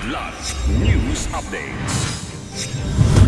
Kidlat News Updates.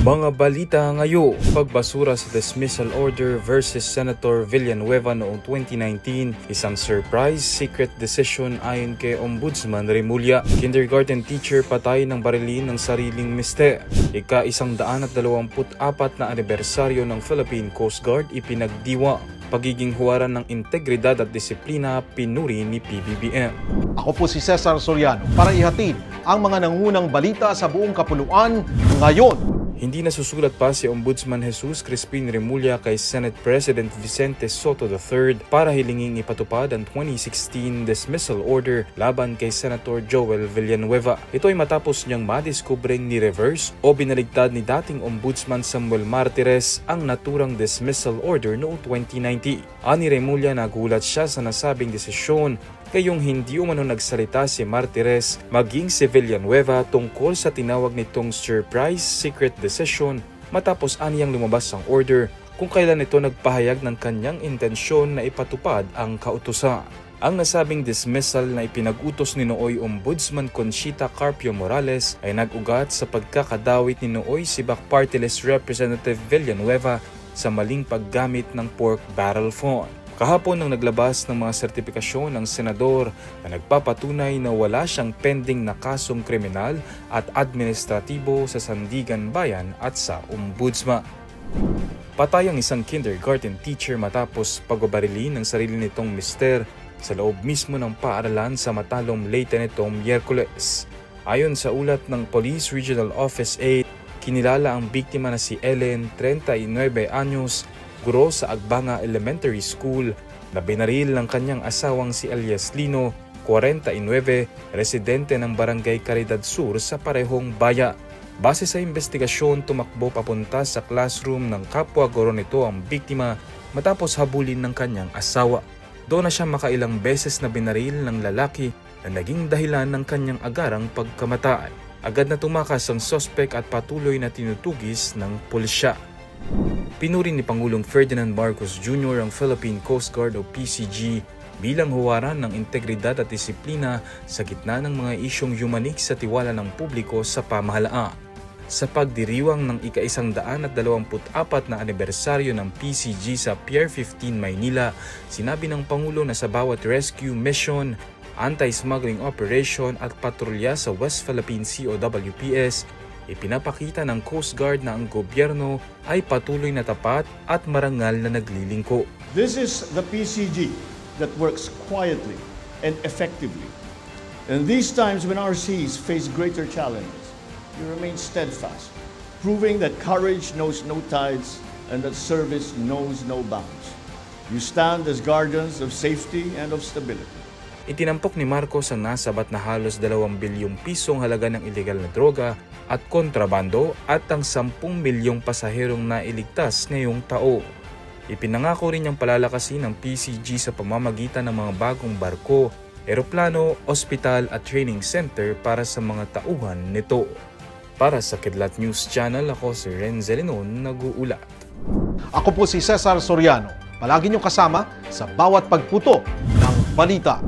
Mga balita ngayon, pagbasura sa dismissal order versus Senator Villanueva noong 2019, isang surprise secret decision ayon kay Ombudsman Remulla. Kindergarten teacher patay ng barilin ng sariling mister. Ika-124 na anibersaryo ng Philippine Coast Guard ipinagdiwa. Pagiging huwaran ng integridad at disiplina pinuri ni PBBM. Ako po si Cesar Soriano para ihatid ang mga nangunang balita sa buong kapuluan ngayon. Hindi nasusulat pa si Ombudsman Jesus Crispin Remulla kay Senate President Vicente Sotto III para hilinging ipatupad ang 2016 dismissal order laban kay Senator Joel Villanueva. Ito ay matapos niyang madiskubring ni reverse o binaligtad ni dating Ombudsman Samuel Martires ang naturang dismissal order noong 2019. Ani Remulla, nagulat siya sa nasabing desisyon kayong hindi umano nagsalita si Martires maging si Villanueva tungkol sa tinawag nitong surprise secret decision matapos aniyang lumabas ang order kung kailan ito nagpahayag ng kanyang intensyon na ipatupad ang kautusan. Ang nasabing dismissal na ipinag-utos ni nooy Ombudsman Conchita Carpio Morales ay nag-ugat sa pagkakadawit ni nooy Sibak Party List Representative Villanueva sa maling paggamit ng pork barrel fund. Kahapon nang naglabas ng mga sertipikasyon ng senador na nagpapatunay na wala siyang pending na kasong kriminal at administratibo sa Sandigan Bayan at sa Ombudsman. Patay ang isang kindergarten teacher matapos pagbabarilin ng sarili nitong mister sa loob mismo ng paaralan sa Matalom, Leyte nitong Miyerkules. Ayon sa ulat ng Police Regional Office 8, kinilala ang biktima na si Ellen, 39 anyos, guro sa Agbanga Elementary School na binaril ng kanyang asawang si Elias Lino, 49, residente ng Barangay Caridad Sur sa parehong baya. Base sa investigasyon, tumakbo papunta sa classroom ng kapwa guro nito ang biktima matapos habulin ng kanyang asawa. Doon na siya makailang beses na binaril ng lalaki na naging dahilan ng kanyang agarang pagkamatay. Agad na tumakas ang sospek at patuloy na tinutugis ng pulisya. Pinuri ni Pangulong Ferdinand Marcos Jr. ang Philippine Coast Guard o PCG bilang huwaran ng integridad at disiplina sa gitna ng mga isyong yumanik sa tiwala ng publiko sa pamahalaan. Sa pagdiriwang ng ika-124 na anibersaryo ng PCG sa Pier 15, Maynila, sinabi ng Pangulo na sa bawat rescue mission, anti-smuggling operation at patrolya sa West Philippine Sea o WPS, ipinapakita ng Coast Guard na ang gobyerno ay patuloy na tapat at marangal na naglilingkod. This is the PCG that works quietly and effectively. In these times when our seas face greater challenges, you remain steadfast, proving that courage knows no tides and that service knows no bounds. You stand as guardians of safety and of stability. Itinampok ni Marcos ang nasabat na halos 2 bilyong pisong halaga ng ilegal na droga at kontrabando at ang 10 milyong pasaherong nailigtas ngayong taon. Ipinangako rin niyang palalakasin ang PCG sa pamamagitan ng mga bagong barko, eroplano, ospital at training center para sa mga tauhan nito. Para sa Kidlat News Channel, ako si Renzel Linon, nag-uulat. Ako po si Cesar Soriano. Palagi niyong kasama sa bawat pagputo ng balita.